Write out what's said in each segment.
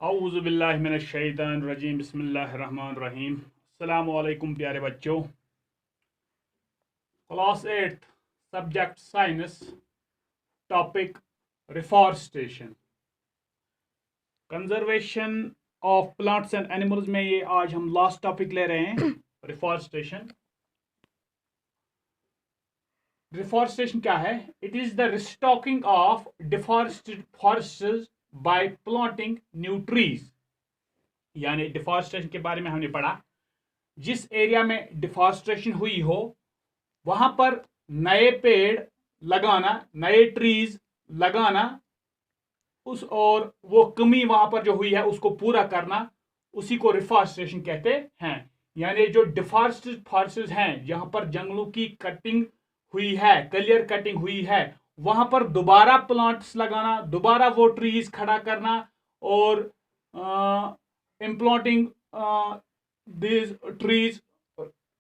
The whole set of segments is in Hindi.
औज़ु बिल्लाहि मिनश शैतानिर रजीम बिस्मिल्लाहिर रहमानिर रहीम। अस्सलामु अलैकुम प्यारे बच्चों। Class 8 subject science, topic reforestation, conservation of plants and animals में ये आज हम लास्ट टॉपिक ले रहे हैं रिफॉरेस्टेशन। रिफॉरेस्टेशन क्या है? It is the restocking of deforested forests by planting new trees. यानी डिफॉरेस्टेशन के बारे में हमने पढ़ा, जिस एरिया में डिफॉरेस्टेशन हुई हो वहां पर नए पेड़ लगाना, नए ट्रीज लगाना, उस और वो कमी वहां पर जो हुई है उसको पूरा करना, उसी को रिफॉरेस्टेशन कहते हैं। यानी जो डिफॉरेस्टेड फॉरेस्ट्स हैं, जहां पर जंगलों की कटिंग हुई है, क्लियर कटिंग हुई है, वहां पर दोबारा प्लांट्स लगाना, दोबारा वो ट्रीज खड़ा करना और इम्प्लांटिंग दीज ट्रीज,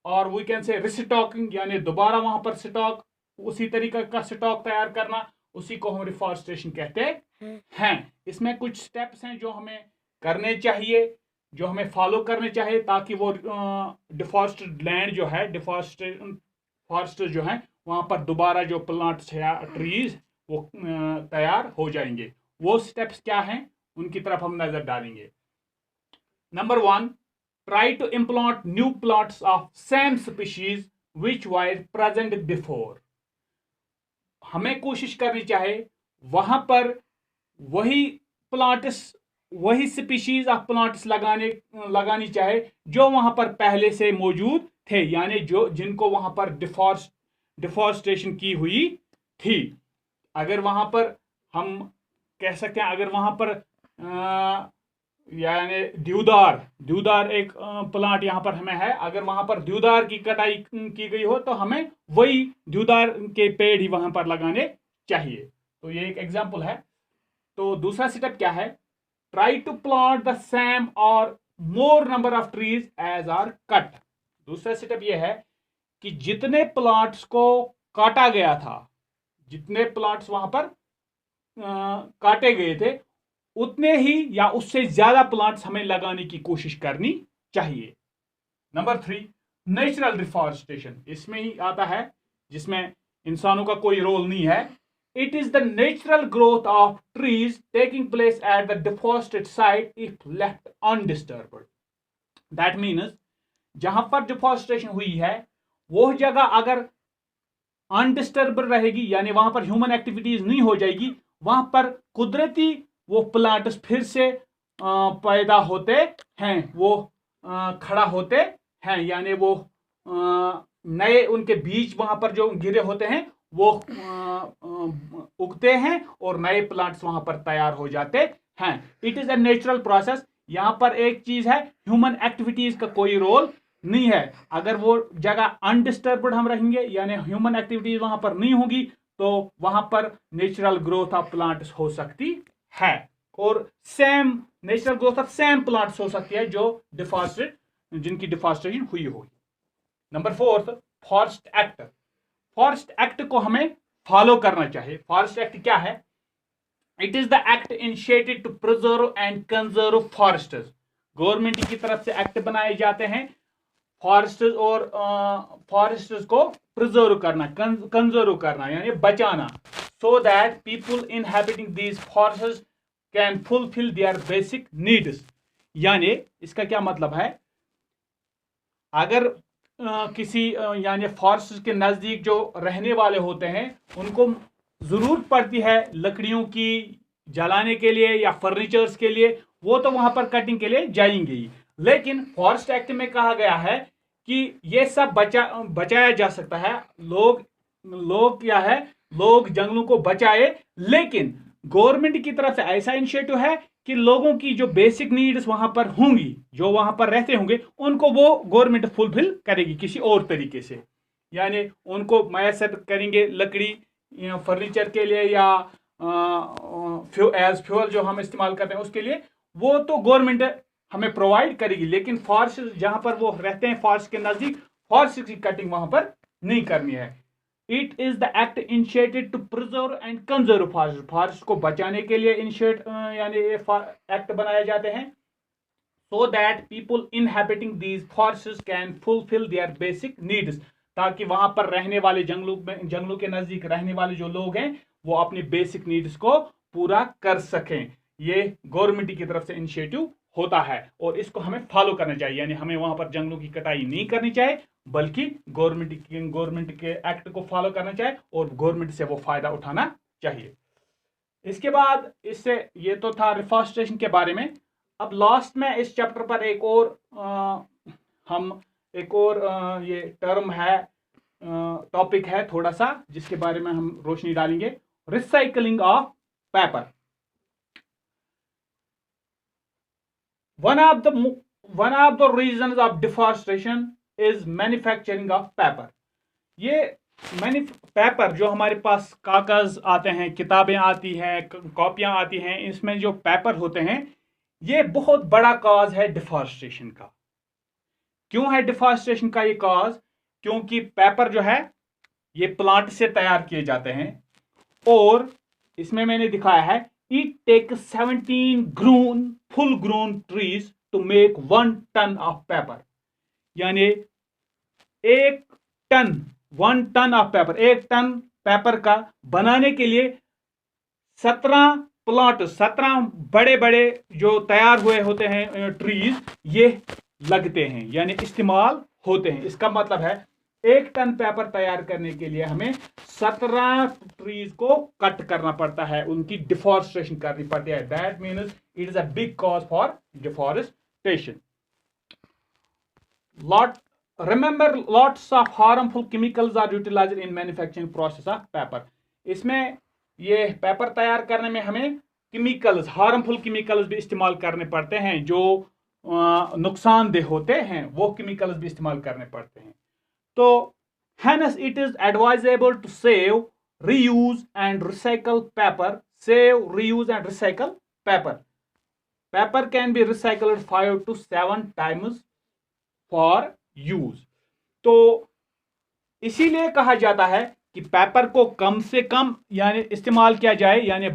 और वी कैन से रिस्टॉकिंग, यानी दोबारा वहां पर स्टॉक, उसी तरीके का स्टॉक तैयार करना, उसी को हम रिफॉरेस्टेशन कहते हैं। इसमें कुछ स्टेप्स हैं जो हमें करने चाहिए, जो हमें फॉलो करने चाहिए, ताकि वो डिफॉरेस्टेड लैंड जो है, डिफॉरेस्टेड फॉरेस्ट जो है, वहां पर दोबारा जो प्लांट्स या ट्रीज वो तैयार हो जाएंगे। वो स्टेप्स क्या हैं, उनकी तरफ हम नजर डालेंगे। Number 1, try to implant new plants of same species which were present before। हमें कोशिश करनी चाहिए वहां पर वही प्लांट्स, वही स्पीशीज ऑफ प्लांट्स लगानी चाहिए जो वहां पर पहले से मौजूद थे, यानी जो जिनको वहां पर डिफॉरेस्टेशन की हुई थी। अगर वहां पर हम कह सकते हैं, अगर वहां पर यानी देवदार एक प्लांट यहां पर हमें है, अगर वहां पर देवदार की कटाई की गई हो तो हमें वही देवदार के पेड़ ही वहां पर लगाने चाहिए। तो ये एक एग्जांपल है। तो दूसरा स्टेप क्या है? Try to plant the same और more number of trees as are cut. दूसरा स्टेप ये है कि जितने प्लांट्स को काटा गया था, जितने प्लांट्स वहां पर काटे गए थे, उतने ही या उससे ज्यादा प्लांट्स हमें लगाने की कोशिश करनी चाहिए। Number 3, natural deforestation. इसमें ही आता है जिसमें इंसानों का कोई रोल नहीं है। It is the natural growth of trees taking place at the deforested site if left undisturbed. That means जहां पर डिफॉरेस्टेशन हुई है वो जगह अगर अनडिस्टर्ब रहेगी, यानी वहां पर ह्यूमन एक्टिविटीज नहीं हो जाएगी, वहां पर कुदरती वो प्लांट्स फिर से पैदा होते हैं, वो खड़ा होते हैं, यानी वो नए उनके बीज वहां पर जो गिरे होते हैं वो उगते हैं और नए प्लांट्स वहां पर तैयार हो जाते हैं। It is a natural process. यहां पर एक चीज है, ह्यूमन एक्टिविटीज का कोई रोल नहीं है। अगर वो जगह अनडिस्टर्ब्ड हम रहेंगे, यानी ह्यूमन एक्टिविटीज वहां पर नहीं होगी, तो वहां पर नेचुरल ग्रोथ ऑफ प्लांट्स हो सकती है, और same natural growth of same plants हो सकती है जो डिफॉरेस्टेड, जिनकी डिफॉरेस्टेशन हुई होगी। Number 4, forest act. Forest act को हमें फॉलो करना चाहिए। फॉरेस्ट एक्ट क्या है? It is the act initiated to preserve and conserve forests. Government की तरफ से एक्ट बनाए जाते हैं फॉरेस्ट्स और फॉरेस्ट्स को प्रिजर्व करना, कंजर्व करना, यानी बचाना, so that people inhabiting these forests can fulfill their basic needs। यानी इसका क्या मतलब है? अगर किसी यानी फॉरेस्ट के नजदीक जो रहने वाले होते हैं उनको जरूरत पड़ती है लकड़ियों की जलाने के लिए या फर्नीचर्स के लिए, वो तो वहां पर कटिंग के लिए जाएंगे ही, लेकिन फॉरेस्ट एक्ट में कहा गया है कि ये सब बचाया जा सकता है। लोग क्या है, लोग जंगलों को बचाए, लेकिन गवर्नमेंट की तरफ से ऐसा इनिशिएटिव है कि लोगों की जो बेसिक नीड्स वहां पर होंगी, जो वहां पर रहते होंगे, उनको वो गवर्नमेंट फुलफिल करेगी किसी और तरीके से। यानी उनको मैसर करेंगे लकड़ी फर्नीचर के लिए या एज फ्यूल जो हम इस्तेमाल करते हैं उसके लिए, वो तो गवर्नमेंट हमें प्रोवाइड करेगी, लेकिन फॉरेस्ट जहां पर वो रहते हैं, फॉरेस्ट के नजदीक, फॉरेस्ट की कटिंग वहां पर नहीं करनी है। It is the act initiated to preserve and conserve forest, forest को बचाने के लिए इनिशिएट यानी ये एक्ट बनाए जाते हैं, so that people inhabiting these forests can fulfil there basic needs, ताकि वहां पर रहने वाले जंगलों के नजदीक रहने वाले जो लोग हैं वो अपनी बेसिक नीड्स को पूरा कर सकें। ये गवर्नमेंट की तरफ से इनिशिएटिव होता है और इसको हमें फॉलो करना चाहिए, यानी हमें वहां पर जंगलों की कटाई नहीं करनी चाहिए, बल्कि गवर्नमेंट के एक्ट को फॉलो करना चाहिए और गवर्नमेंट से वो फायदा उठाना चाहिए। इसके बाद इससे ये तो था रिफॉरेस्टेशन के बारे में। अब लास्ट में इस चैप्टर पर एक और ये टर्म है, टॉपिक है थोड़ा सा, जिसके बारे में हम रोशनी डालेंगे, recycling of paper. One of the reasons of deforestation is manufacturing of paper. ये पेपर जो हमारे पास कागज आते हैं, किताबें आती हैं, कॉपियां आती हैं, इसमें जो पेपर होते हैं ये बहुत बड़ा कॉज है डिफॉरेस्टेशन का। क्यों है डिफॉरेस्टेशन का ये कॉज? क्योंकि पेपर जो है ये प्लांट से तैयार किए जाते हैं और इसमें मैंने दिखाया है it takes 17 full grown trees to make 1 ton of paper, यानी 1 ton of paper, 1 ton paper का बनाने के लिए 17 बड़े बड़े जो तैयार हुए होते हैं ट्रीज ये लगते हैं, यानी इस्तेमाल होते हैं। इसका मतलब है 1 टन पेपर तैयार करने के लिए हमें 17 ट्रीज को कट करना पड़ता है, उनकी डिफॉरेस्टेशन करनी पड़ती है। That means it is a big cause for deforestation. Remember lots of harmful chemicals are utilised in manufacturing process of paper. इसमें ये पेपर तैयार करने में हमें केमिकल्स, हार्मफुल केमिकल्स भी इस्तेमाल करने पड़ते हैं, जो नुकसानदेह होते हैं वो केमिकल्स भी इस्तेमाल करने पड़ते हैं। तो hence it is advisable to save, reuse and recycle paper. Save, reuse and recycle paper. Paper can be recycled 5 to 7 times for use. तो इसीलिए कहा जाता है कि पेपर को कम से कम यानी इस्तेमाल किया जाए, यानी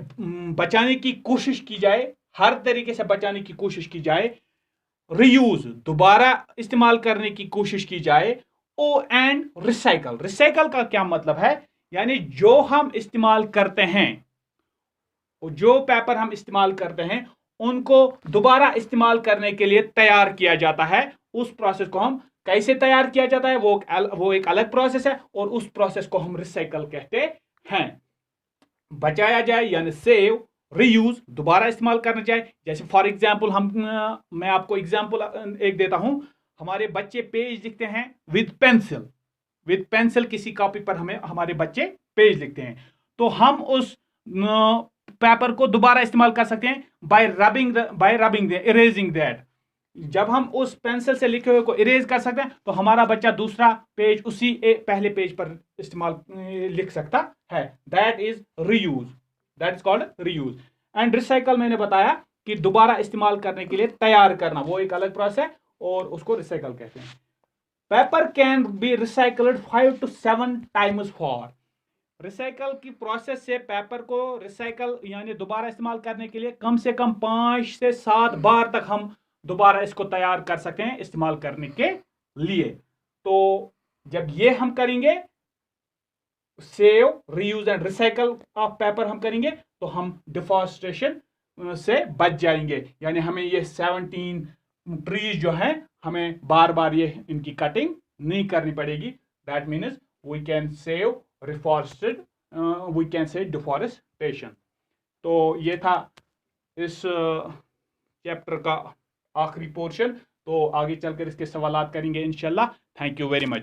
बचाने की कोशिश की जाए, हर तरीके से बचाने की कोशिश की जाए। रीयूज, दोबारा इस्तेमाल करने की कोशिश की जाए। ओ एंड रिसाइकल, रिसाइकल का क्या मतलब है? यानी जो हम इस्तेमाल करते हैं, जो पेपर हम इस्तेमाल करते हैं उनको दोबारा इस्तेमाल करने के लिए तैयार किया जाता है। उस प्रोसेस को हम कैसे तैयार किया जाता है वो एक अलग प्रोसेस है और उस प्रोसेस को हम रिसाइकल कहते हैं। बचाया जाए यानी सेव, रीयूज दोबारा इस्तेमाल करना चाहिए। जैसे फॉर एग्जांपल मैं आपको एग्जांपल एक देता हूं, हमारे बच्चे पेज लिखते हैं विद पेंसिल किसी कॉपी पर हमारे बच्चे पेज लिखते हैं, तो हम उस पेपर को दोबारा इस्तेमाल कर सकते हैं बाय रबिंग इरेजिंग दैट। जब हम उस पेंसिल से लिखे हुए को इरेज कर सकते हैं तो हमारा बच्चा दूसरा पेज उसी पहले पेज पर इस्तेमाल लिख सकता है। That is reuse, that is called reuse. And recycle मैंने बताया कि दोबारा इस्तेमाल करने के लिए तैयार करना, वो एक अलग प्रोसेस है और उसको रिसाइकल कहते हैं। Paper can be recycled 5 to 7 times for. Recycle की प्रोसेस से पेपर को रिसाइकल यानी दोबारा इस्तेमाल करने के लिए कम से कम 5 से 7 बार तक हम दोबारा इसको तैयार कर सकते हैं इस्तेमाल करने के लिए। तो जब ये हम करेंगे, save, reuse and recycle of paper हम करेंगे, तो हम डिफॉरेस्टेशन से बच जाएंगे। यानी हमें ये 17 ट्रीज जो हैं हमें बार बार ये इनकी कटिंग नहीं करनी पड़ेगी। That means we can save we can save deforestation. तो ये था इस चैप्टर का आखिरी पोर्शन। तो आगे चलकर इसके सवालात करेंगे इंशाल्लाह। Thank you very much.